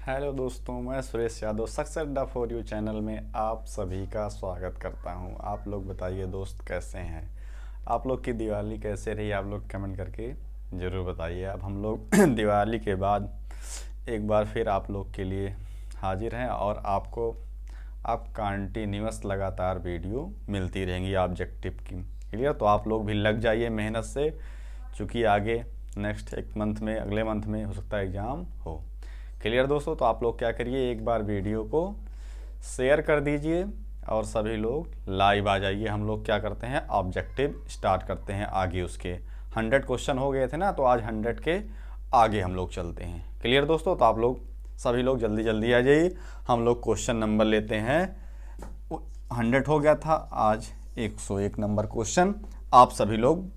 Hello दोस्तों, मैं Suresh Yadav success अड्डा फॉर यू चैनल में आप सभी का स्वागत करता हूं। आप लोग बताइए दोस्त, कैसे हैं आप लोग की दिवाली कैसे रही? आप लोग कमेंट करके ज़रूर बताइए। अब हम लोग दिवाली के बाद एक बार फिर आप लोग के लिए हाजिर हैं और आपको आप कंटिन्यूअस लगातार वीडियो मिलती रहेंगी ऑब्जेक्टिव की। क्लियर? तो आप लोग भी लग जाइए मेहनत से, चूँकि आगे नेक्स्ट एक मंथ में, अगले मंथ में हो सकता है एग्ज़ाम हो। क्लियर दोस्तों? तो आप लोग क्या करिए, एक बार वीडियो को शेयर कर दीजिए और सभी लोग लाइव आ जाइए। हम लोग क्या करते हैं, ऑब्जेक्टिव स्टार्ट करते हैं आगे। उसके 100 क्वेश्चन हो गए थे ना, तो आज 100 के आगे हम लोग चलते हैं। क्लियर दोस्तों? तो आप लोग सभी लोग जल्दी जल्दी आ जाइए। हम लोग क्वेश्चन नंबर लेते हैं। 100 हो गया था, आज 101 नंबर क्वेश्चन आप सभी लोग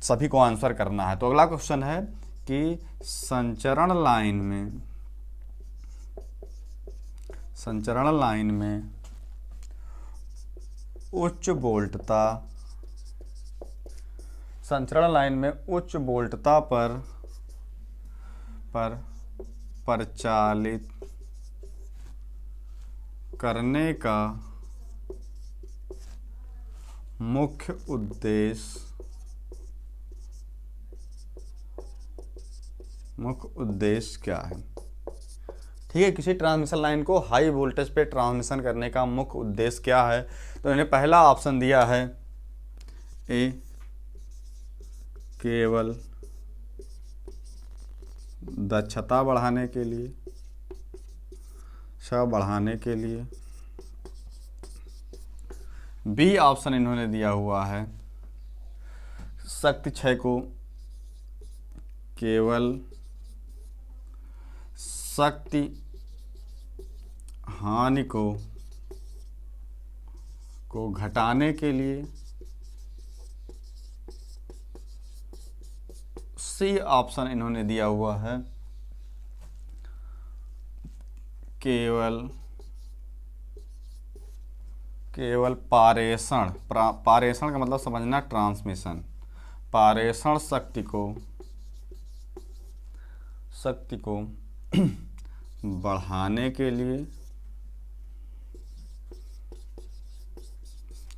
सभी को आंसर करना है। तो अगला क्वेश्चन है कि संचरण लाइन में उच्च वोल्टता पर परिचालित करने का मुख्य उद्देश्य क्या है? ठीक है, किसी ट्रांसमिशन लाइन को हाई वोल्टेज पे ट्रांसमिशन करने का मुख्य उद्देश्य क्या है? तो इन्हें पहला ऑप्शन दिया है ए, केवल दक्षता बढ़ाने के लिए, बी ऑप्शन इन्होंने दिया हुआ है शक्ति क्षय को केवल शक्ति हानि को घटाने के लिए, सी ऑप्शन इन्होंने दिया हुआ है केवल पारेषण का मतलब समझना, ट्रांसमिशन, पारेषण शक्ति को बढ़ाने के लिए।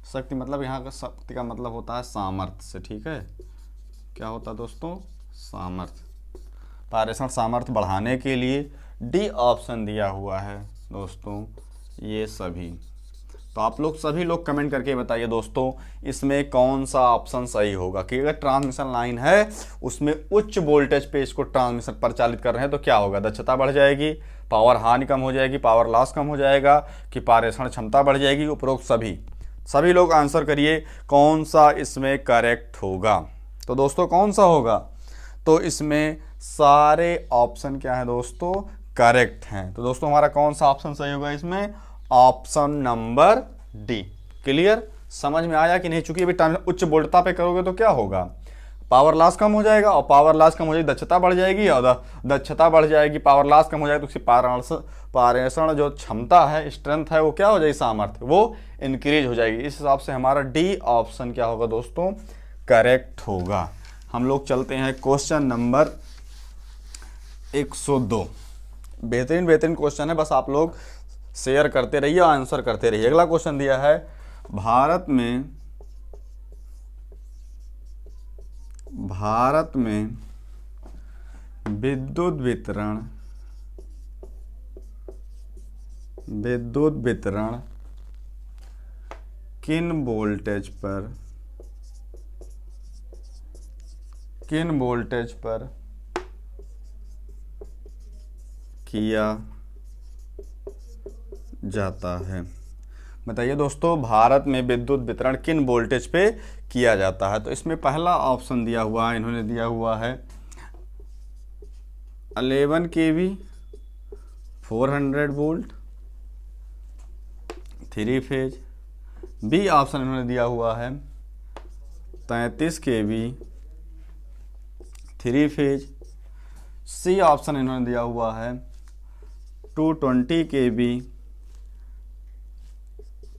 शक्ति मतलब यहाँ का शक्ति का मतलब होता है सामर्थ्य से। ठीक है, क्या होता है दोस्तों? सामर्थ्य, पारेषण सामर्थ्य बढ़ाने के लिए डी ऑप्शन दिया हुआ है दोस्तों, ये सभी। तो आप लोग सभी लोग कमेंट करके बताइए दोस्तों, इसमें कौन सा ऑप्शन सही होगा। कि अगर ट्रांसमिशन लाइन है उसमें उच्च वोल्टेज पे इसको ट्रांसमिशन परिचालित कर रहे हैं तो क्या होगा? दक्षता बढ़ जाएगी, पावर हानि कम हो जाएगी, पावर लॉस कम हो जाएगा, कि पारेषण क्षमता बढ़ जाएगी। उपरोक्त सभी लोग आंसर करिए कौन सा इसमें करेक्ट होगा। तो दोस्तों कौन सा होगा? तो इसमें सारे ऑप्शन क्या है दोस्तों? करेक्ट हैं। तो दोस्तों हमारा कौन सा ऑप्शन सही होगा इसमें? Option number D. क्लियर? समझ में आया कि नहीं? चूंकि अभी उच्च वोल्टता पे करोगे तो क्या होगा? पावर लॉस कम हो जाएगा, और पावर लॉस कम हो जाएगी दक्षता बढ़ जाएगी, और दक्षता बढ़ जाएगी, पावर लॉस कम हो जाएगी, तो उसकी पारेषण जो क्षमता है, स्ट्रेंथ है, वो क्या हो जाएगी? सामर्थ्य, वो इंक्रीज हो जाएगी। इस हिसाब से हमारा डी ऑप्शन क्या होगा दोस्तों? करेक्ट होगा। हम लोग चलते हैं क्वेश्चन नंबर 102। बेहतरीन क्वेश्चन है, बस आप लोग शेयर करते रहिए और आंसर करते रहिए। अगला क्वेश्चन दिया है, भारत में विद्युत वितरण किन वोल्टेज पर किया जाता है? बताइए दोस्तों, भारत में विद्युत वितरण किन वोल्टेज पे किया जाता है? तो इसमें पहला ऑप्शन दिया हुआ है, इन्होंने दिया हुआ है 11 kV 400 volt 3 phase. B option इन्होंने दिया हुआ है 33 kV 3 फेज। सी ऑप्शन इन्होंने दिया हुआ है 220 kV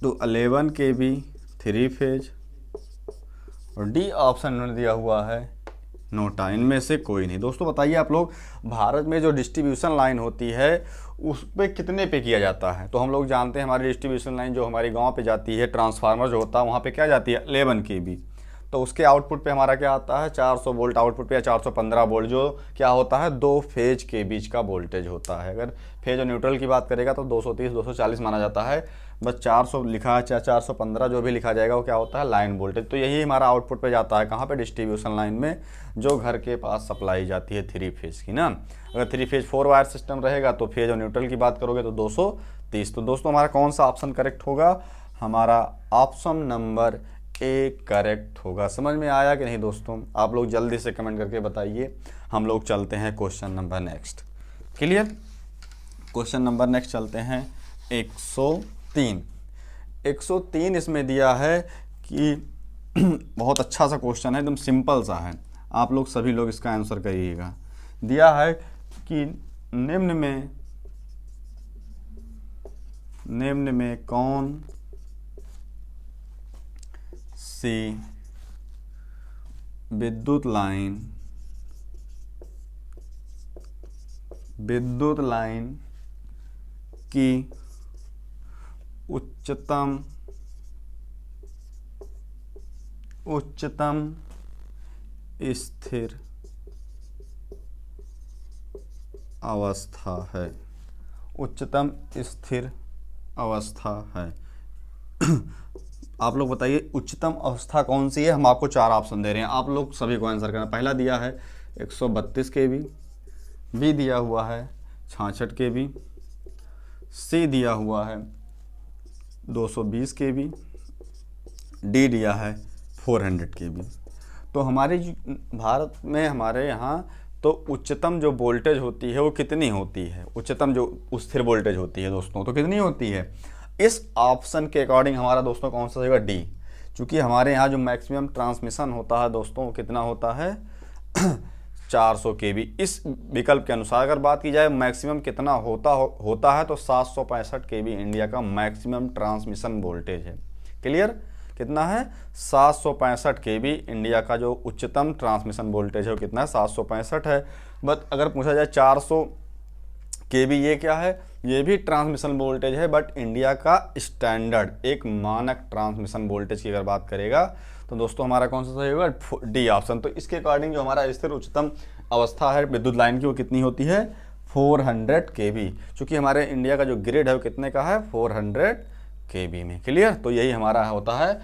टू 11 kV 3 फेज। और डी ऑप्शन इन्होंने दिया हुआ है नोटा, इनमें से कोई नहीं। दोस्तों बताइए आप लोग, भारत में जो डिस्ट्रीब्यूशन लाइन होती है उस पे कितने पे किया जाता है? तो हम लोग जानते हैं हमारी डिस्ट्रीब्यूशन लाइन जो हमारी गांव पे जाती है, ट्रांसफार्मर जो होता है वहाँ पे क्या जाती है 11 kV। तो उसके आउटपुट पे हमारा क्या आता है 400 वोल्ट आउटपुट पे, या 415 वोल्ट, जो क्या होता है दो फेज के बीच का वोल्टेज होता है। अगर फेज और न्यूट्रल की बात करेगा तो 230 240 माना जाता है, बस 400 लिखा है, चाहे 415 जो भी लिखा जाएगा वो क्या होता है लाइन वोल्टेज। तो यही हमारा आउटपुट पे जाता है कहाँ पे, डिस्ट्रीब्यूशन लाइन में, जो घर के पास सप्लाई जाती है 3 फेज की ना। अगर 3 फेज 4 वायर सिस्टम रहेगा तो फेज और न्यूट्रल की बात करोगे तो 230। तो दोस्तों हमारा कौन सा ऑप्शन करेक्ट होगा? हमारा ऑप्शन नंबर ए करेक्ट होगा। समझ में आया कि नहीं दोस्तों? आप लोग जल्दी से कमेंट करके बताइए। हम लोग चलते हैं question number next. Clear? Question number next चलते हैं 103। 103 इसमें दिया है कि बहुत अच्छा सा क्वेश्चन है, एकदम सिंपल सा है, आप लोग सभी लोग इसका आंसर करिएगा। दिया है कि निम्न में कौन सी विद्युत लाइन की उच्चतम स्थिर अवस्था है। उच्चतम स्थिर अवस्था है। आप लोग बताइए उच्चतम अवस्था कौन सी है? हम आपको 4 ऑप्शन दे रहे हैं, आप लोग सभी को आंसर करना। पहला दिया है 132 kV, बी दिया हुआ है 66 kV, सी दिया हुआ है 220 kV, डी दिया है 400 kV। तो हमारे भारत में, हमारे यहाँ तो उच्चतम जो वोल्टेज होती है वो कितनी होती है? उच्चतम जो स्थिर वोल्टेज होती है दोस्तों तो कितनी होती है? इस ऑप्शन के अकॉर्डिंग हमारा दोस्तों कौन सा होगा? डी। क्योंकि हमारे यहाँ जो मैक्सिमम ट्रांसमिशन होता है दोस्तों वो कितना होता है 400 kV। इस विकल्प के अनुसार अगर बात की जाए मैक्सिमम कितना होता है तो 765 kV इंडिया का मैक्सिमम ट्रांसमिशन वोल्टेज है। क्लियर? कितना है? 765 kV इंडिया का जो उच्चतम ट्रांसमिशन वोल्टेज है वो कितना है? 765 है। बट अगर पूछा जाए 400 kV ये क्या है? ये भी ट्रांसमिशन वोल्टेज है, बट इंडिया का स्टैंडर्ड एक मानक ट्रांसमिशन वोल्टेज की अगर बात करेगा तो दोस्तों हमारा कौन सा सही होगा? D option. तो इसके अकॉर्डिंग जो हमारा स्थिर उच्चतम अवस्था है विद्युत लाइन की वो कितनी होती है? 400 kV। चूँकि हमारे इंडिया का जो ग्रिड है वो कितने का है? 400 kV में। क्लियर? तो यही हमारा होता है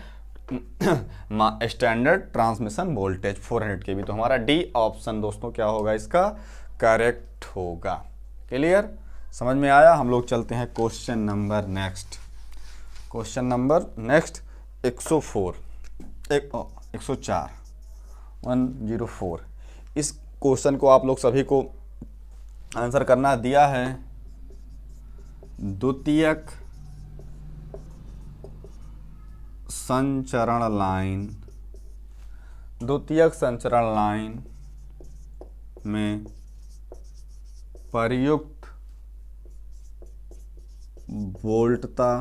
स्टैंडर्ड ट्रांसमिशन वोल्टेज 400 kV। तो हमारा डी ऑप्शन दोस्तों क्या होगा? इसका करेक्ट होगा। क्लियर? समझ में आया? हम लोग चलते हैं question number next. Question number next 104 इस क्वेश्चन को आप लोग सभी को आंसर करना दिया है। द्वितीयक संचरण लाइन में प्रयुक्त वोल्टता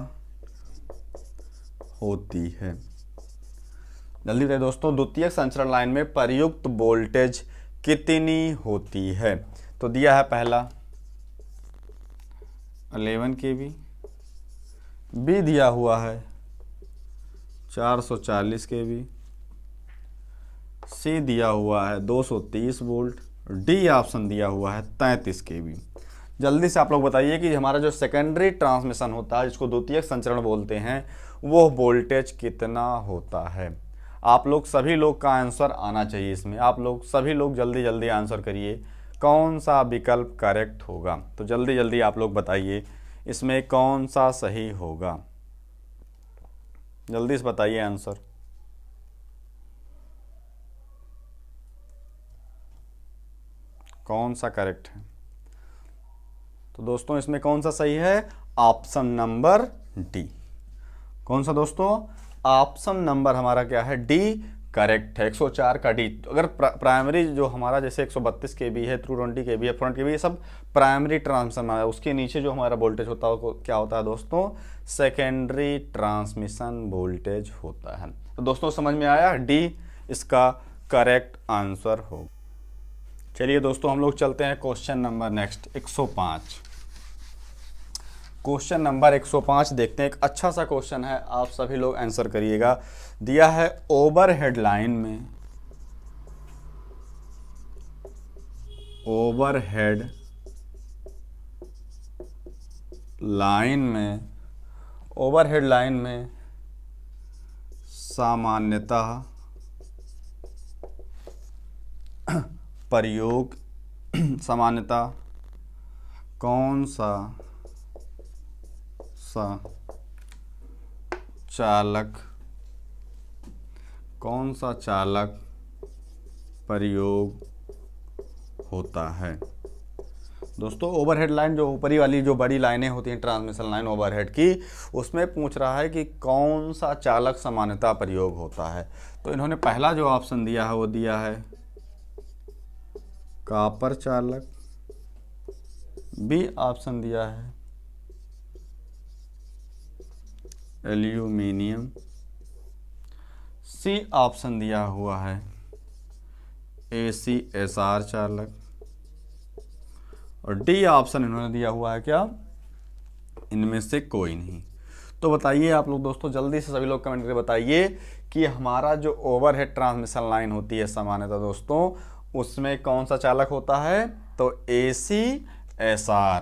होती है। जल्दी बताइए दोस्तों, द्वितीयक संचरण लाइन में प्रयुक्त वोल्टेज कितनी होती है? तो दिया है पहला 11 kV, बी दिया हुआ है 440 kV, सी दिया हुआ है 230 वोल्ट, डी ऑप्शन दिया हुआ है 33 kV। जल्दी से आप लोग बताइए कि हमारा जो सेकेंडरी ट्रांसमिशन होता है जिसको द्वितीयक संचरण बोलते हैं वो वोल्टेज कितना होता है? आप लोग सभी लोग का आंसर आना चाहिए इसमें। आप लोग सभी लोग जल्दी जल्दी आंसर करिए, कौन सा विकल्प करेक्ट होगा? तो जल्दी जल्दी आप लोग बताइए इसमें कौन सा सही होगा? जल्दी से बताइए आंसर। कौन सा करेक्ट है? तो दोस्तों इसमें कौन सा सही है? Option number D. कौन सा दोस्तों? ऑप्शन नंबर हमारा क्या है? डी करेक्ट है। 104 का डी। अगर प्राइमरी जो हमारा जैसे 132 kV है, 220 kV है, 400 kV, ये सब प्राइमरी ट्रांसमिशन है। उसके नीचे जो हमारा वोल्टेज होता है वो क्या होता है दोस्तों? सेकेंडरी ट्रांसमिशन वोल्टेज होता है। तो दोस्तों समझ में आया? डी इसका करेक्ट आंसर हो। चलिए दोस्तों हम लोग चलते हैं question number next 105। Question number 105 देखते हैं। एक अच्छा सा क्वेश्चन है, आप सभी लोग आंसर करिएगा। दिया है ओवरहेड लाइन में, ओवरहेड लाइन में, ओवरहेड लाइन में सामान्यतः प्रयोग, सामान्यतः कौन सा चालक, कौन सा चालक प्रयोग होता है। दोस्तों ओवरहेड लाइन जो ऊपरी वाली जो बड़ी लाइनें होती हैं ट्रांसमिशन लाइन ओवरहेड की, उसमें पूछ रहा है कि कौन सा चालक सामान्यतः प्रयोग होता है। तो इन्होंने पहला जो ऑप्शन दिया है वो दिया है कॉपर चालक, बी ऑप्शन दिया है एल्यूमिनियम, सी ऑप्शन दिया हुआ है ACSR चालक, और डी ऑप्शन इन्होंने दिया हुआ है क्या, इनमें से कोई नहीं। तो बताइए आप लोग दोस्तों, जल्दी से सभी लोग कमेंट करके बताइए कि हमारा जो ओवरहेड ट्रांसमिशन लाइन होती है सामान्यतः दोस्तों, उसमें कौन सा चालक होता है। तो ACSR,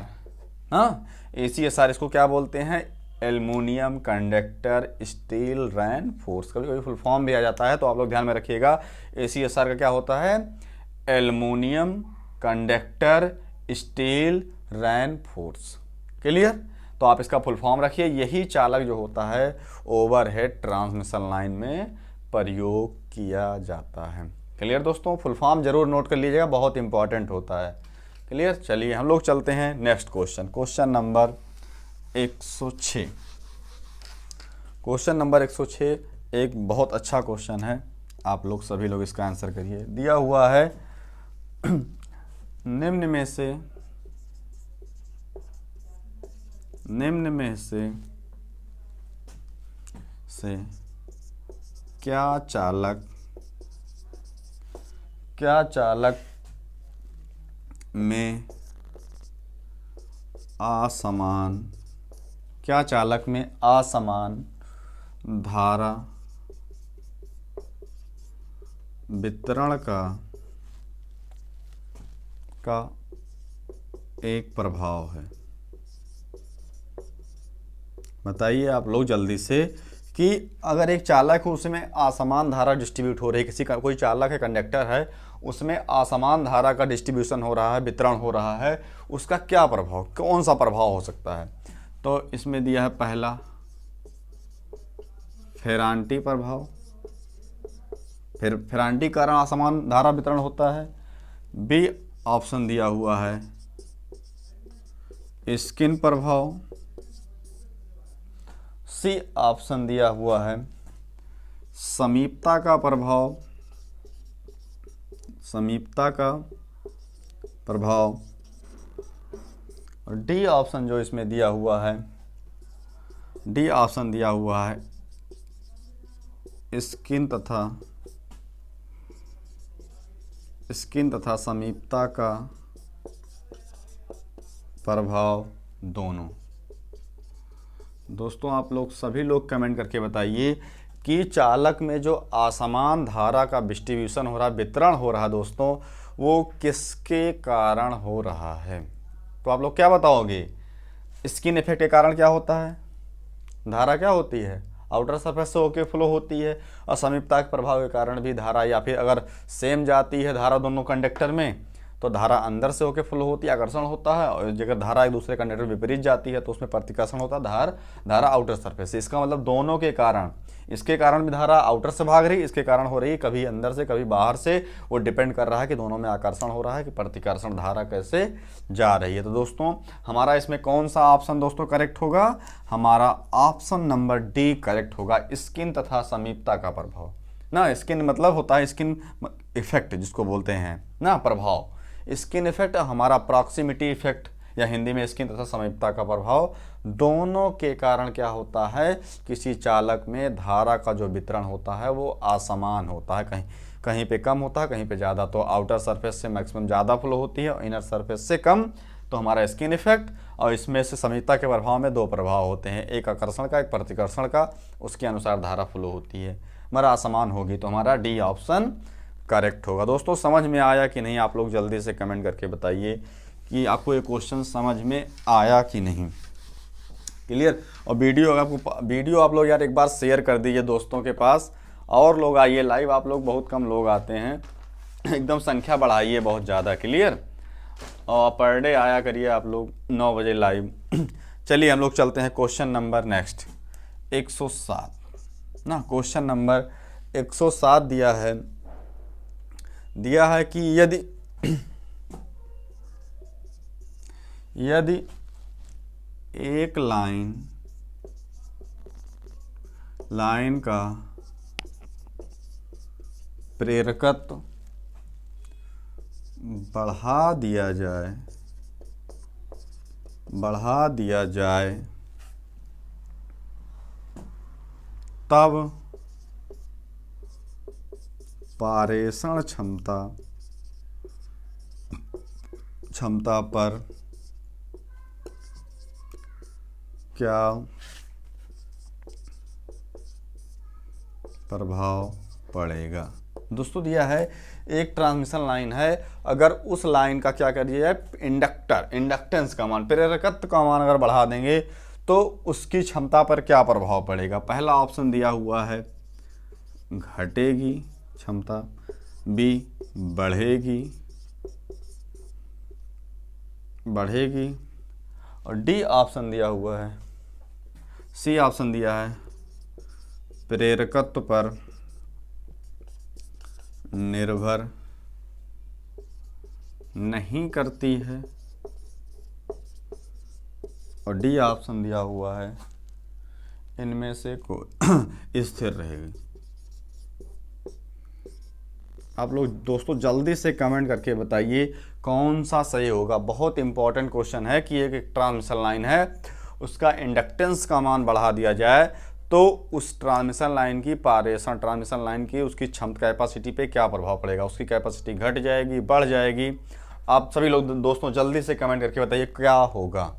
हाँ ACSR इसको क्या बोलते हैं, एल्युमिनियम कंडक्टर स्टील रेनफोर्स, कभी कभी फुल फॉर्म भी आ जाता है, तो आप लोग ध्यान में रखिएगा। ACSR का क्या होता है, aluminium conductor steel reinforce. Clear, तो आप इसका फुल फॉर्म रखिए। यही चालक जो होता है ओवरहेड ट्रांसमिशन लाइन में प्रयोग किया जाता है। क्लियर दोस्तों, फुल फॉर्म जरूर नोट कर लीजिएगा, बहुत इंपॉर्टेंट होता है। क्लियर, चलिए हम लोग चलते हैं next question, question number 106। Question number 106 एक बहुत अच्छा क्वेश्चन है, आप लोग सभी लोग इसका आंसर करिए। दिया हुआ है निम्न में से क्या चालक में असमान धारा वितरण का एक प्रभाव है। बताइए आप लोग जल्दी से कि अगर एक चालक है उसमें असमान धारा डिस्ट्रीब्यूट हो रही है, कोई चालक है, कंडक्टर है, उसमें असमान धारा का डिस्ट्रीब्यूशन हो रहा है, वितरण हो रहा है, उसका क्या प्रभाव, कौन सा प्रभाव हो सकता है। तो इसमें दिया है पहला फेरांटी प्रभाव, फिर फेरांटी कारण असमान धारा वितरण होता है। बी ऑप्शन दिया हुआ है स्किन प्रभाव, सी ऑप्शन दिया हुआ है समीपता का प्रभाव, और डी ऑप्शन जो इसमें दिया हुआ है, डी ऑप्शन दिया हुआ है स्किन तथा समीपता का प्रभाव दोनों। दोस्तों आप लोग सभी लोग कमेंट करके बताइए कि चालक में जो असमान धारा का डिस्ट्रीब्यूशन हो रहा है, वितरण हो रहा है दोस्तों, वो किसके कारण हो रहा है। तो आप लोग क्या बताओगे, स्किन इफेक्ट के कारण क्या होता है, धारा क्या होती है, आउटर सरफेस से होके फ्लो होती है, और समीपता के प्रभाव के कारण भी धारा, या फिर अगर सेम जाती है धारा दोनों कंडक्टर में तो धारा अंदर से होके फ्लो होती है, आकर्षण होता है, और अगर धारा एक दूसरे कंडक्टर विपरीत जाती है तो उसमें प्रतिकर्षण होता है, धारा आउटर सरफेस से। इसका मतलब दोनों के कारण, इसके कारण भी धारा आउटर से भाग रही, इसके कारण हो रही है, कभी अंदर से कभी बाहर से, वो डिपेंड कर रहा है कि दोनों में आकर्षण हो रहा है कि प्रतिकर्षण धारा कैसे जा रही है। तो दोस्तों हमारा इसमें कौन सा ऑप्शन दोस्तों करेक्ट होगा, हमारा ऑप्शन नंबर डी करेक्ट होगा, स्किन तथा समीपता का प्रभाव ना। स्किन मतलब होता है स्किन इफेक्ट जिसको बोलते हैं ना, प्रभाव, स्किन इफेक्ट हमारा प्रॉक्सिमिटी इफेक्ट, या हिंदी में स्किन तथा समीपता का प्रभाव, दोनों के कारण क्या होता है, किसी चालक में धारा का जो वितरण होता है वो असमान होता है, कहीं पे कम होता है, कहीं पे ज़्यादा। तो आउटर सरफेस से मैक्सिमम ज़्यादा फ्लो होती है और इनर सरफेस से कम। तो हमारा स्किन इफेक्ट, और इसमें से समीपता के प्रभाव में 2 प्रभाव होते हैं, एक आकर्षण का, एक प्रतिकर्षण का। उसके अनुसार धारा फ्लो होती है। हमारा असमान होगी, तो हमारा डी ऑप्शन करेक्ट होगा। दोस्तों समझ में आया कि नहीं? आप लोग जल्दी से कमेंट करके बताइए कि आपको ये क्वेश्चन समझ में आया कि नहीं। क्लियर? और वीडियो आप लोग यार एक बार शेयर कर दीजिए दोस्तों के पास, और लोग आइए लाइव। आप लोग बहुत कम लोग आते हैं, एकदम संख्या बढ़ाइए बहुत ज़्यादा। क्लियर? और पर डे आया करिए आप लोग 9 बजे लाइव। चलिए हम लोग चलते हैं क्वेश्चन नंबर नेक्स्ट 107 ना। क्वेश्चन नंबर 107 दिया है कि यदि एक लाइन का प्रेरकत्व बढ़ा दिया जाए तब पारेषण क्षमता पर क्या प्रभाव पड़ेगा। दोस्तों दिया है एक ट्रांसमिशन लाइन है, अगर उस लाइन का क्या कर दिया जाए, इंडक्टेंस का मान, प्रेरकत्व का मान अगर बढ़ा देंगे तो उसकी क्षमता पर क्या प्रभाव पड़ेगा। पहला ऑप्शन दिया हुआ है घटेगी क्षमता, बी बढ़ेगी, और डी ऑप्शन दिया हुआ है, सी ऑप्शन दिया है प्रेरकत्व पर निर्भर नहीं करती है, और डी ऑप्शन दिया हुआ है इनमें से कोई स्थिर रहेगी। आप लोग दोस्तों जल्दी से कमेंट करके बताइए कौन सा सही होगा। बहुत इंपॉर्टेंट क्वेश्चन है कि एक ट्रांसमिशन लाइन है, उसका इंडक्टेंस का मान बढ़ा दिया जाए तो उस ट्रांसमिशन लाइन की ट्रांसमिशन लाइन की उसकी क्षमता कैपेसिटी पे क्या प्रभाव पड़ेगा। उसकी कैपेसिटी घट जाएगी, बढ़ जाएगी। आप सभी लोग दोस्तों जल्दी से कमेंट करके बताइए क्या होगा।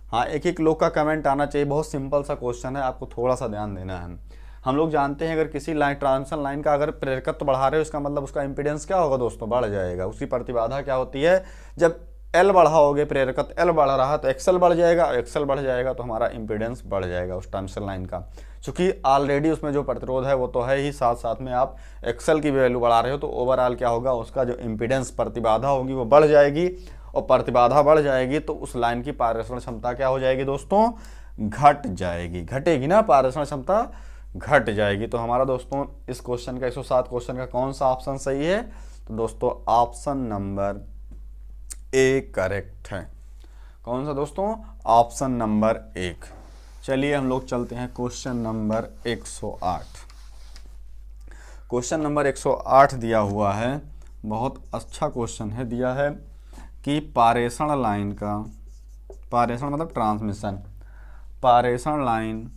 हाँ, एक लोग का कमेंट आना चाहिए। बहुत सिंपल सा क्वेश्चन है, आपको थोड़ा सा ध्यान देना है। हम लोग जानते हैं अगर किसी ट्रांसमिशन लाइन का अगर प्रेरकत्व बढ़ा रहे हो, इसका मतलब उसका इम्पीडेंस क्या होगा दोस्तों, बढ़ जाएगा। उसकी प्रतिबाधा क्या होती है, जब एल बढ़ाओगे, प्रेरकत्व एल बढ़ रहा तो एक्सएल बढ़ जाएगा, एक्सएल बढ़ जाएगा तो हमारा इम्पीडेंस बढ़ जाएगा उस ट्रांसमिशन लाइन का। क्योंकि ऑलरेडी उसमें जो प्रतिरोध है वो तो है ही, साथ साथ में आप एक्सएल की वैल्यू बढ़ा रहे हो, तो ओवरऑल क्या होगा, उसका जो इम्पीडेंस प्रतिबाधा होगी वो बढ़ जाएगी, और प्रतिबाधा बढ़ जाएगी तो उस लाइन की पारेषण क्षमता क्या हो जाएगी दोस्तों, घट जाएगी। घटेगी ना, पारेषण क्षमता घट जाएगी। तो हमारा दोस्तों इस क्वेश्चन का 107 क्वेश्चन का कौन सा ऑप्शन सही है, तो दोस्तों ऑप्शन नंबर ए करेक्ट है। कौन सा दोस्तों, ऑप्शन नंबर 1। चलिए हम लोग चलते हैं क्वेश्चन नंबर 108। क्वेश्चन नंबर 108 दिया हुआ है, बहुत अच्छा क्वेश्चन है। दिया है कि पारेषण लाइन का, पारेषण मतलब ट्रांसमिशन, पारेषण लाइन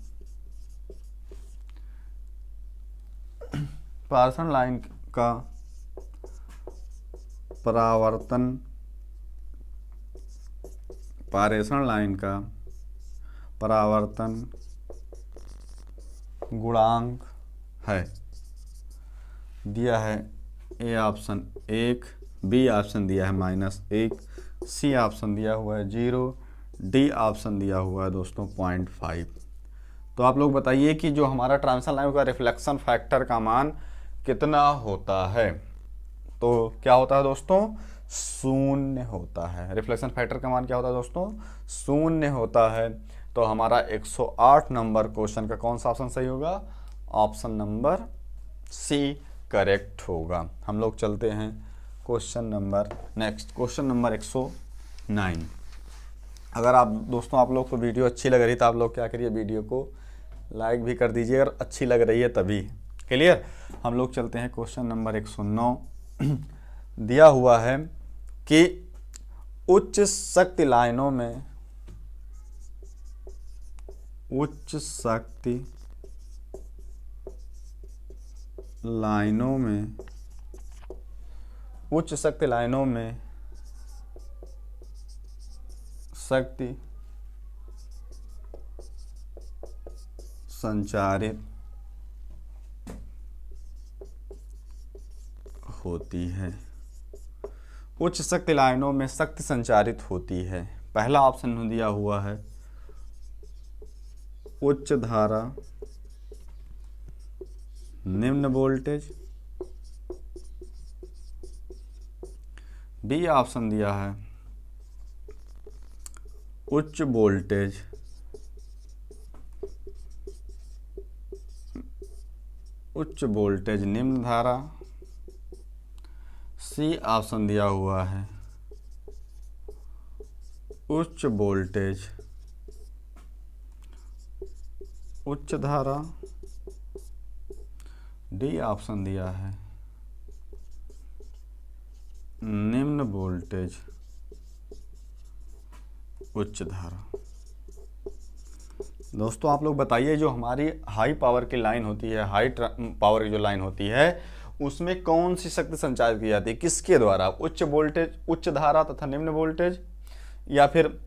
का परावर्तन, पारेषण लाइन का परावर्तन गुणांक है। दिया है ए ऑप्शन 1, बी ऑप्शन दिया है -1, सी ऑप्शन दिया हुआ है 0, डी ऑप्शन दिया हुआ है दोस्तों 0.5। तो आप लोग बताइए कि जो हमारा ट्रांसमिशन लाइन का रिफ्लेक्शन फैक्टर का मान कितना होता है। तो क्या होता है दोस्तों, 0 होता है। रिफ्लेक्शन फैक्टर का मान क्या होता है दोस्तों, 0 होता है। तो हमारा 108 नंबर क्वेश्चन का कौन सा ऑप्शन सही होगा, ऑप्शन नंबर सी करेक्ट होगा। हम लोग चलते हैं question number next, question number 109। अगर आप दोस्तों आप लोग को वीडियो अच्छी लग रही तो आप लोग क्या करिए, वीडियो को लाइक भी कर दीजिए अगर अच्छी लग रही है तभी। क्लियर? हम लोग चलते हैं क्वेश्चन नंबर 109। दिया हुआ है कि उच्च शक्ति लाइनों में, उच्च शक्ति लाइनों में उच्च शक्ति लाइनों में शक्ति संचारित होती है। उच्च शक्ति लाइनों में शक्ति संचारित होती है। पहला ऑप्शन दिया हुआ है उच्च धारा निम्न वोल्टेज। बी ऑप्शन दिया है उच्च वोल्टेज निम्न धारा। सी ऑप्शन दिया हुआ है उच्च वोल्टेज उच्च धारा। डी ऑप्शन दिया है निम्न वोल्टेज उच्च धारा। दोस्तों आप लोग बताइए, जो हमारी हाई पावर की लाइन होती है, हाई पावर की जो लाइन होती है, उसमें कौन सी शक्ति संचारित की जाती है, किसके द्वारा? उच्च वोल्टेज उच्च धारा तथा निम्न वोल्टेज, या फिर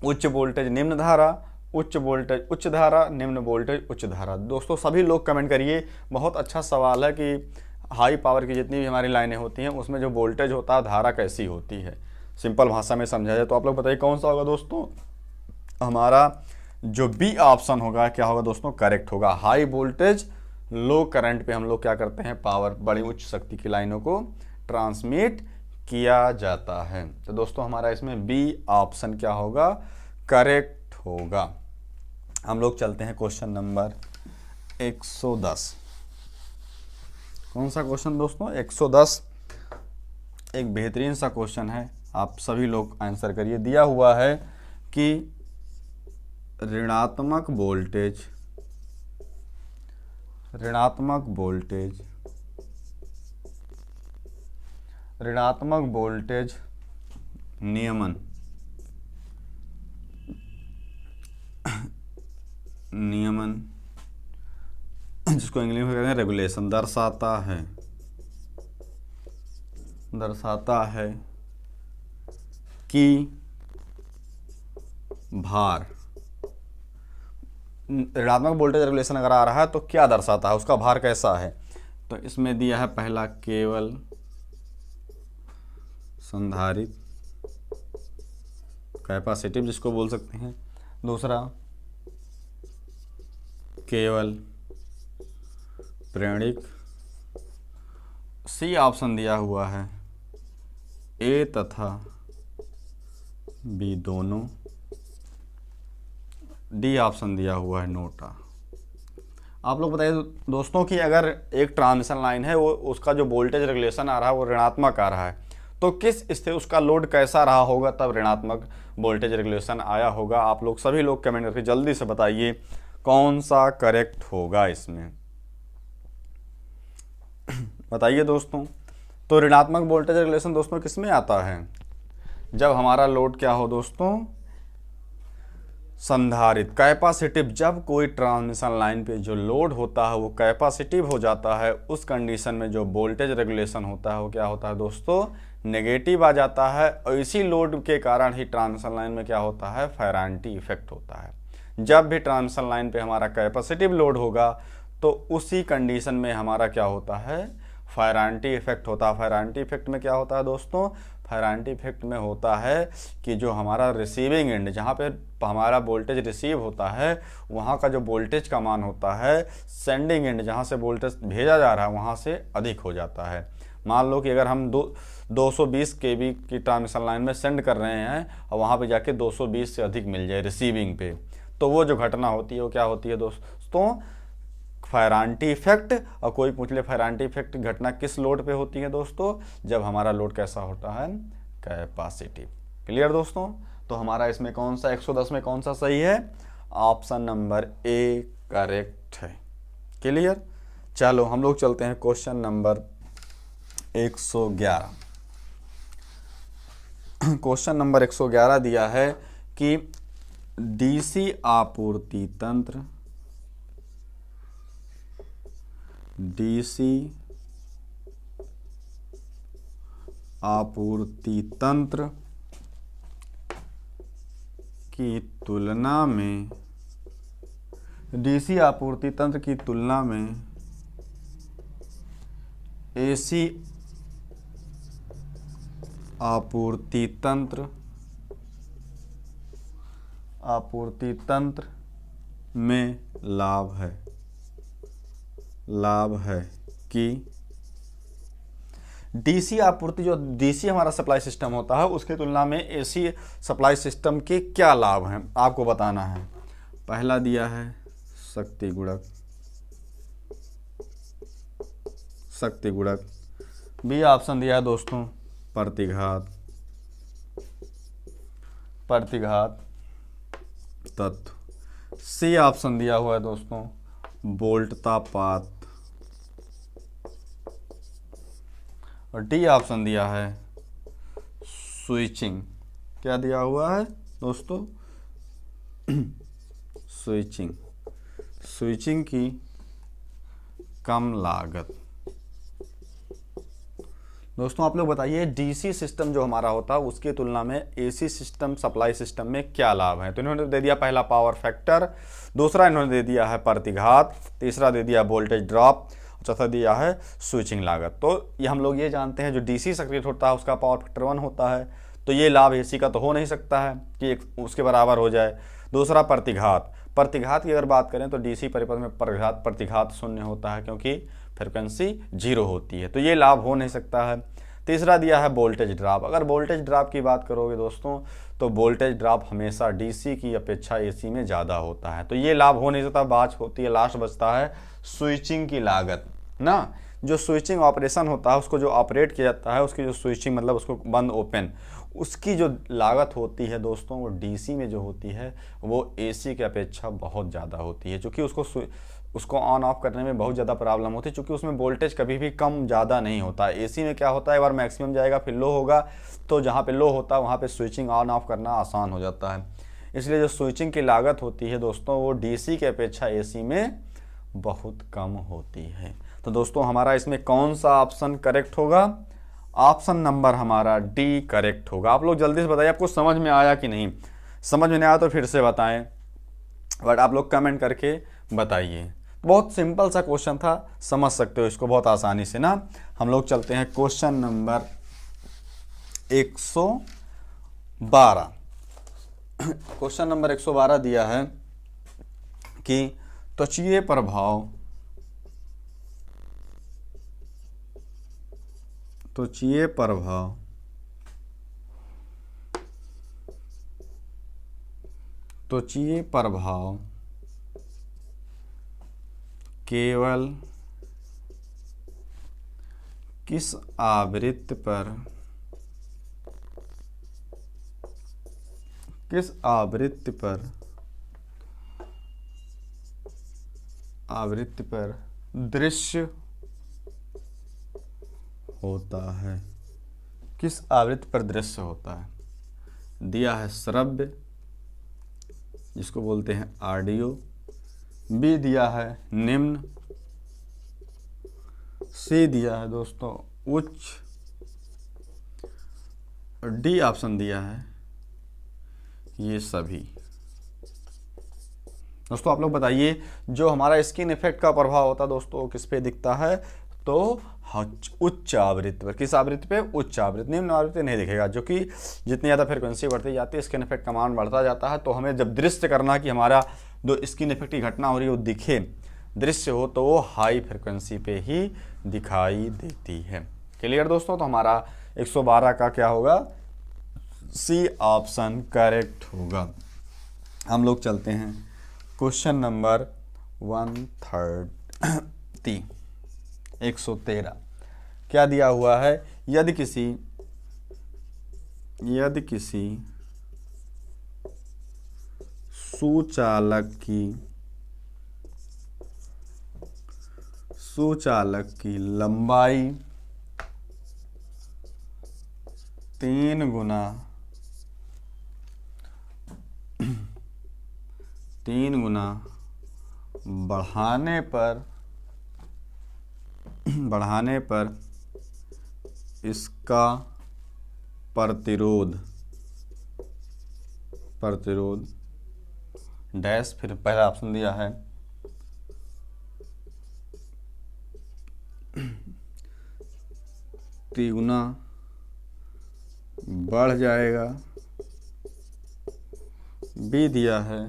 उच्च वोल्टेज निम्न धारा, उच्च वोल्टेज उच्च धारा, निम्न वोल्टेज उच्च धारा? दोस्तों सभी लोग कमेंट करिए। बहुत अच्छा सवाल है कि हाई पावर की जितनी भी हमारी लाइनें होती हैं उसमें जो वोल्टेज होता है, धारा कैसी होती है, सिंपल भाषा में समझा जाए तो आप लोग बताइए कौन सा होगा दोस्तों? हमारा जो बी ऑप्शन होगा क्या होगा दोस्तों? करेक्ट होगा। हाई वोल्टेज लो करंट पे हम लोग क्या करते हैं, पावर बड़ी उच्च शक्ति की लाइनों को ट्रांसमिट किया जाता है। तो दोस्तों हमारा इसमें बी ऑप्शन क्या होगा? करेक्ट होगा। हम लोग चलते हैं क्वेश्चन नंबर 110। कौन सा क्वेश्चन दोस्तों? 110। एक बेहतरीन सा क्वेश्चन है, आप सभी लोग आंसर करिए। दिया हुआ है कि ऋणात्मक वोल्टेज नियमन जिसको इंग्लिश में कहते हैं रेगुलेशन, दर्शाता है कि भार, ऋणात्मक वोल्टेज रेगुलेशन अगर आ रहा है तो क्या दर्शाता है, उसका भार कैसा है? तो इसमें दिया है पहला केवल संधारित्र कैपेसिटिव जिसको बोल सकते हैं, दूसरा केवल प्रेरणिक। सी ऑप्शन दिया हुआ है ए तथा बी दोनों। डी ऑप्शन दिया हुआ है नोटा। आप लोग बताइए दोस्तों कि अगर एक ट्रांसमिशन लाइन है, वो उसका जो वोल्टेज रेगुलेशन आ रहा है वो ऋणात्मक आ रहा है, तो किस स्थिति उसका लोड कैसा रहा होगा तब ऋणात्मक वोल्टेज रेगुलेशन आया होगा? आप लोग सभी लोग कमेंट करके जल्दी से बताइए कौन सा करेक्ट होगा इसमें, बताइए दोस्तों। तो ऋणात्मक वोल्टेज रेगुलेशन दोस्तों किस में आता है? जब हमारा लोड क्या हो दोस्तों? संधारित्र कैपेसिटिव। जब कोई ट्रांसमिशन लाइन पे जो लोड होता है वो कैपेसिटिव हो जाता है, उस कंडीशन में जो वोल्टेज रेगुलेशन होता है वो क्या होता है दोस्तों? नेगेटिव आ जाता है। और इसी लोड के कारण ही ट्रांसमिशन लाइन में क्या होता है? फेरांटी इफेक्ट होता है। जब भी ट्रांसमिशन लाइन पे हमारा कैपेसिटिव लोड होगा तो उसी कंडीशन में हमारा क्या होता है? फेरांटी इफेक्ट होता है। फेरांटी इफेक्ट में क्या होता है दोस्तों? फेरांटी इफेक्ट में होता है कि जो हमारा रिसीविंग एंड, जहाँ पे हमारा वोल्टेज रिसीव होता है, वहाँ का जो वोल्टेज का मान होता है सेंडिंग एंड, जहाँ से वोल्टेज भेजा जा रहा है वहाँ से अधिक हो जाता है। मान लो कि अगर हम 220 kV की ट्रांसमिशन लाइन में सेंड कर रहे हैं और वहाँ पे जाके 220 से अधिक मिल जाए रिसीविंग पे, तो वो जो घटना होती है वो क्या होती है दोस्तों? Ferranti effect. और कोई पूछ ले फेरांटी इफेक्ट घटना किस लोड पे होती है दोस्तों? जब हमारा लोड कैसा होता है? कैपेसिटिव। क्लियर दोस्तों? तो हमारा इसमें कौन सा 110 में कौन सा सही है? ऑप्शन नंबर ए करेक्ट है। क्लियर? चलो हम लोग चलते हैं क्वेश्चन नंबर 111। क्वेश्चन नंबर 111 दिया है कि डीसी आपूर्ति तंत्र, डीसी आपूर्ति तंत्र की तुलना में डीसी आपूर्ति तंत्र की तुलना में एसी आपूर्ति तंत्र में लाभ है कि डीसी आपूर्ति, जो डीसी हमारा सप्लाई सिस्टम होता है उसकी तुलना में एसी सप्लाई सिस्टम के क्या लाभ हैं आपको बताना है। पहला दिया है शक्ति गुणक, बी ऑप्शन दिया है दोस्तों प्रतिघात तत्व, सी ऑप्शन दिया हुआ है दोस्तों वोल्टतापात, और डी ऑप्शन दिया है स्विचिंग। क्या दिया हुआ है दोस्तों? स्विचिंग की कम लागत। दोस्तों आप लोग बताइए डीसी सिस्टम जो हमारा होता है उसकी तुलना में एसी सिस्टम सप्लाई सिस्टम में क्या लाभ है। तो इन्होंने दे दिया पहला पावर फैक्टर, दूसरा इन्होंने दे दिया है प्रतिघात, तीसरा दे दिया वोल्टेज ड्रॉप, चौथा दिया है स्विचिंग लागत। तो ये हम लोग ये जानते हैं जो डीसी सर्किट होता है उसका पावर फैक्टर 1 होता है, तो ये लाभ एसी का तो हो नहीं सकता है कि उसके बराबर हो जाए। दूसरा प्रतिघात की अगर बात करें तो डीसी परिपथ में प्रतिघात शून्य होता है क्योंकि फ्रिक्वेंसी 0 होती है, तो ये लाभ हो नहीं सकता है। तीसरा दिया है वोल्टेज ड्रॉप। अगर वोल्टेज ड्रॉप की बात करोगे दोस्तों तो वोल्टेज ड्रॉप हमेशा डीसी की अपेक्षा एसी में ज़्यादा होता है, तो ये लाभ हो नहीं सकता। बात होती है लास्ट बचता है स्विचिंग की लागत ना, जो स्विचिंग ऑपरेशन होता है उसको जो ऑपरेट किया जाता है उसकी जो स्विचिंग मतलब उसको बंद ओपन, उसकी जो लागत होती है दोस्तों वो डीसी में जो होती है वो एसी की अपेक्षा बहुत ज़्यादा होती है, क्योंकि उसको ऑन ऑफ करने में बहुत ज़्यादा प्रॉब्लम होती है, क्योंकि उसमें वोल्टेज कभी भी कम ज़्यादा नहीं होता है। एसी में क्या होता है एक बार मैक्सिमम जाएगा फिर लो होगा, तो जहाँ पे लो होता है वहाँ पे स्विचिंग ऑन ऑफ करना आसान हो जाता है। इसलिए जो स्विचिंग की लागत होती है दोस्तों वो डीसी की अपेक्षा एसी में बहुत कम होती है। तो दोस्तों हमारा इसमें कौन सा ऑप्शन करेक्ट होगा? ऑप्शन नंबर हमारा डी करेक्ट होगा। आप लोग जल्दी से बताइए आपको समझ में आया कि नहीं। समझ में नहीं आया तो फिर से बताएं, बट आप लोग कमेंट करके बताइए। बहुत सिंपल सा क्वेश्चन था, समझ सकते हो इसको बहुत आसानी से ना। हम लोग चलते हैं क्वेश्चन नंबर 112। क्वेश्चन नंबर 112 दिया है कि त्वचीय प्रभाव केवल किस आवृत्ति पर दृश्य होता है? किस आवृत्ति पर दृश्य होता है? दिया है श्रव्य, जिसको बोलते हैं ऑडियो, बी दिया है निम्न, सी दिया है दोस्तों उच्च, और डी ऑप्शन दिया है ये सभी। दोस्तों आप लोग बताइए जो हमारा स्किन इफेक्ट का प्रभाव होता है दोस्तों किस पे दिखता है? तो उच्च आवृत्ति पर। किस आवृत्ति पे? उच्च आवृत्ति। निम्न आवृत्ति नहीं दिखेगा, जो कि जितनी ज़्यादा फ्रिक्वेंसी बढ़ती जाती है स्किन इफेक्ट का मान बढ़ता जाता है। तो हमें जब दृश्य करना कि हमारा जो स्किन इफेक्ट की घटना हो रही है वो दिखे, दृश्य हो, तो वो हाई फ्रिक्वेंसी पे ही दिखाई देती है। क्लियर दोस्तों? तो हमारा 112 का क्या होगा? सी ऑप्शन करेक्ट होगा। हम लोग चलते हैं क्वेश्चन नंबर 113। क्या दिया हुआ है? यदि किसी सुचालक की लंबाई 3 गुना बढ़ाने पर इसका प्रतिरोध, प्रतिरोध डैश, फिर पहला ऑप्शन दिया है तिगुना बढ़ जाएगा, बी दिया है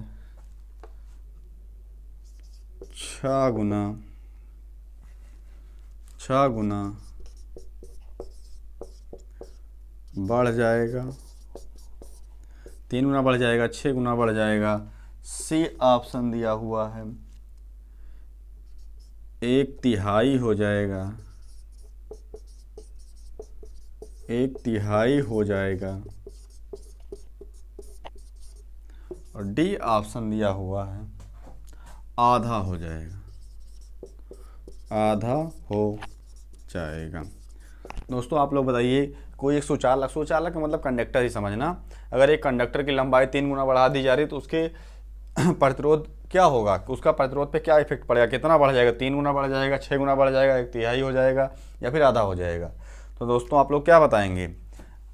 6 गुना बढ़ जाएगा, 3 गुना बढ़ जाएगा, 6 गुना बढ़ जाएगा। सी ऑप्शन दिया हुआ है 1/3 हो जाएगा, 1/3 हो जाएगा। और डी ऑप्शन दिया हुआ है आधा हो जाएगा, आधा हो जाएगा। दोस्तों आप लोग बताइए, कोई एक सुचालक, सुचालक का मतलब कंडक्टर ही समझना, अगर एक कंडक्टर की लंबाई 3 गुना बढ़ा दी जा रही तो उसके प्रतिरोध क्या होगा, उसका प्रतिरोध पे क्या इफेक्ट पड़ेगा, कितना बढ़ जाएगा, 3 गुना बढ़ जाएगा, 6 गुना बढ़ जाएगा, 1/3 हो जाएगा, या फिर आधा हो जाएगा। तो दोस्तों आप लोग क्या बताएंगे,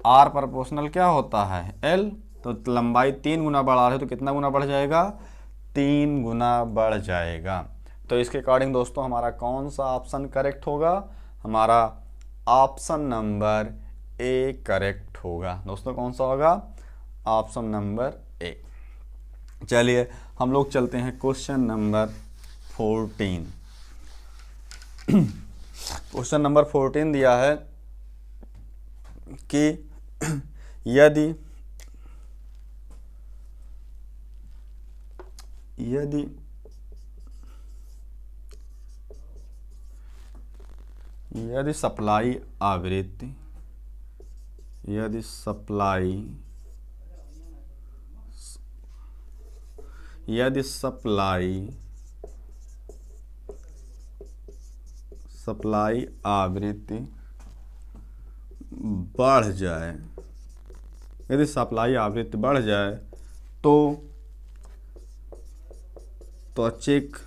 आर प्रोपोर्शनल क्या होता है एल, तो लंबाई 3 गुना बढ़ा रहे तो कितना गुना बढ़ जाएगा, 3 गुना बढ़ जाएगा। तो इसके अकॉर्डिंग दोस्तों हमारा कौन सा ऑप्शन करेक्ट होगा, हमारा ऑप्शन नंबर ए करेक्ट होगा। दोस्तों कौन सा होगा, ऑप्शन नंबर ए। चलिए हम लोग चलते हैं क्वेश्चन नंबर 14। क्वेश्चन नंबर 14 दिया है कि यदि सप्लाई आवृत्ति, यदि सप्लाई आवृत्ति बढ़ जाए, यदि सप्लाई आवृत्ति बढ़ जाए तो त्वचक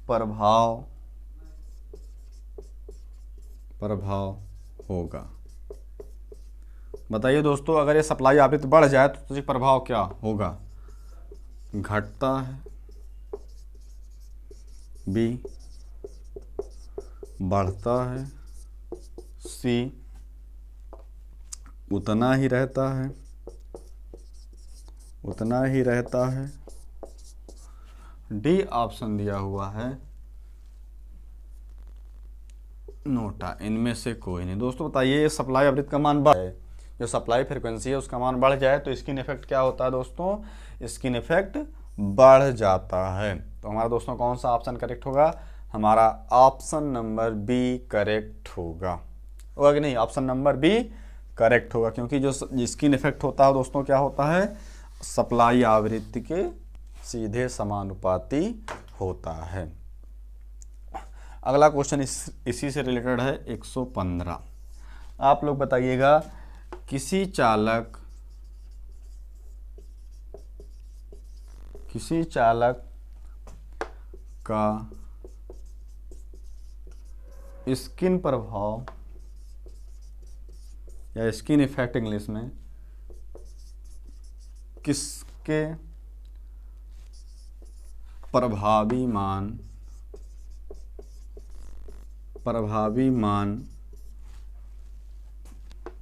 प्रभाव होगा। बताइए दोस्तों, अगर ये सप्लाई आवृत्ति बढ़ जाए तो त्वचक प्रभाव क्या होगा, घटता है, बी बढ़ता है, सी उतना ही रहता है, डी ऑप्शन दिया हुआ है नोटा, इनमें से कोई नहीं। दोस्तों बताइए, सप्लाई आवृत्ति का मान बढ़ जाए, जो सप्लाई फ्रीक्वेंसी है उसका मान बढ़ जाए तो स्किन इफेक्ट क्या होता है दोस्तों, स्किन इफेक्ट बढ़ जाता है। तो हमारा दोस्तों कौन सा ऑप्शन करेक्ट होगा, हमारा ऑप्शन नंबर बी करेक्ट होगा कि नहीं, ऑप्शन नंबर बी करेक्ट होगा, क्योंकि जो स्किन इफेक्ट होता है दोस्तों क्या होता है, सप्लाई आवृत्ति के सीधे समानुपाती होता है। अगला क्वेश्चन इसी से रिलेटेड है 115। आप लोग बताइएगा, किसी चालक का स्किन प्रभाव या स्किन इफेक्ट इंग्लिश में किसके प्रभावी मान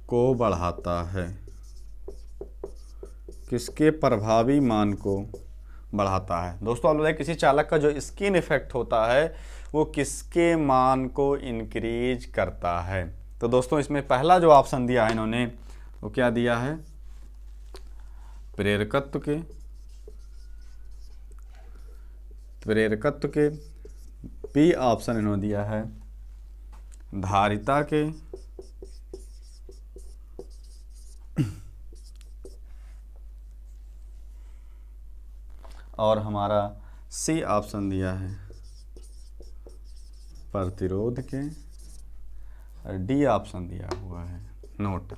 को बढ़ाता है, किसके प्रभावी मान को बढ़ाता है। दोस्तों आप लोग देखें, किसी चालक का जो स्किन इफेक्ट होता है वो किसके मान को इंक्रीज करता है। तो दोस्तों इसमें पहला जो ऑप्शन दिया है इन्होंने, वो क्या दिया है, प्रेरकत्व के। बी ऑप्शन इन्होंने दिया है धारिता के, और हमारा सी ऑप्शन दिया है प्रतिरोध के, और डी ऑप्शन दिया हुआ है नोटा।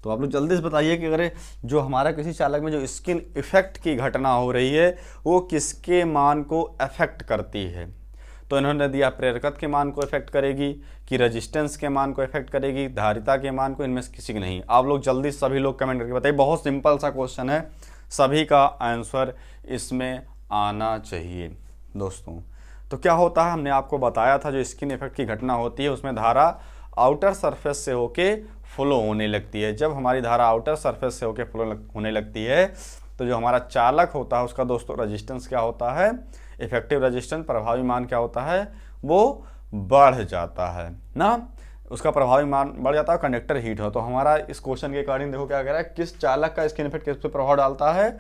तो आप लोग जल्दी से बताइए कि अगर जो हमारा किसी चालक में जो स्किन इफेक्ट की घटना हो रही है वो किसके मान को अफेक्ट करती है। तो इन्होंने दिया प्रेरकत्व के मान को इफेक्ट करेगी कि रेजिस्टेंस के मान को इफेक्ट करेगी, धारिता के मान को, इनमें से किसी की नहीं। आप लोग जल्दी सभी लोग कमेंट करके बताइए, बहुत सिंपल सा क्वेश्चन है, सभी का आंसर इसमें आना चाहिए दोस्तों। तो क्या होता है, हमने आपको बताया था जो स्किन इफेक्ट की घटना होती है उसमें धारा आउटर सरफेस से होके फ्लो होने लगती है। जब हमारी धारा आउटर सरफेस से होके फ्लो होने लगती है तो जो हमारा चालक होता है उसका दोस्तों रेजिस्टेंस क्या होता है, इफेक्टिव रेजिस्टेंस, प्रभावी मान क्या होता है, वो बढ़ जाता है ना, उसका प्रभावी मान बढ़ जाता है, कंडक्टर हीट हो। तो हमारा इस क्वेश्चन के अकॉर्डिंग देखो क्या कह रहा है, किस चालक का स्किन इफेक्ट किस पे प्रभाव डालता है,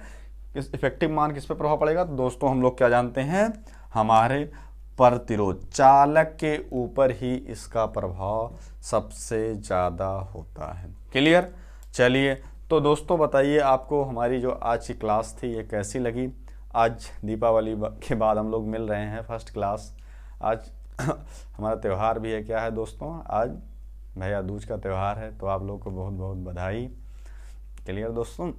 किस इफेक्टिव मान किस पे प्रभाव पड़ेगा। तो दोस्तों हम लोग क्या जानते हैं, हमारे प्रतिरोध चालक के ऊपर ही इसका प्रभाव सबसे ज़्यादा होता है। क्लियर। चलिए तो दोस्तों बताइए आपको हमारी जो आज की क्लास थी ये कैसी लगी। आज दीपावली के बाद हम लोग मिल रहे हैं फर्स्ट क्लास। आज हमारा त्यौहार भी है, क्या है दोस्तों, आज भैया दूज का त्यौहार है, तो आप लोगों को बहुत बहुत बधाई। क्लियर दोस्तों।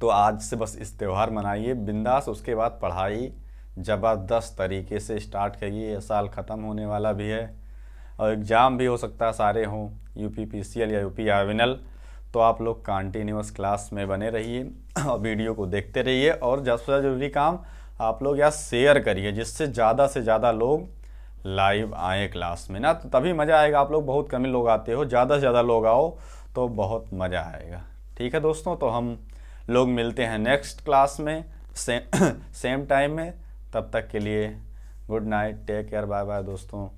तो आज से बस इस त्यौहार मनाइए बिंदास, उसके बाद पढ़ाई ज़बरदस्त तरीके से स्टार्ट करिए। ये साल ख़त्म होने वाला भी है और एग्ज़ाम भी हो सकता है सारे हों, यूपी पीसीएल या यूपी आर्विनल। तो आप लोग कंटिन्यूअस क्लास में बने रहिए और वीडियो को देखते रहिए, और सबसे ज़रूरी काम आप लोग यहाँ शेयर करिए जिससे ज़्यादा से ज़्यादा लोग लाइव आए क्लास में ना, तो तभी मज़ा आएगा। आप लोग बहुत कम ही लोग आते हो, ज़्यादा से ज़्यादा लोग आओ तो बहुत मज़ा आएगा। ठीक है दोस्तों, तो हम लोग मिलते हैं नेक्स्ट क्लास में सेम टाइम में। तब तक के लिए good night, take care, bye bye दोस्तों।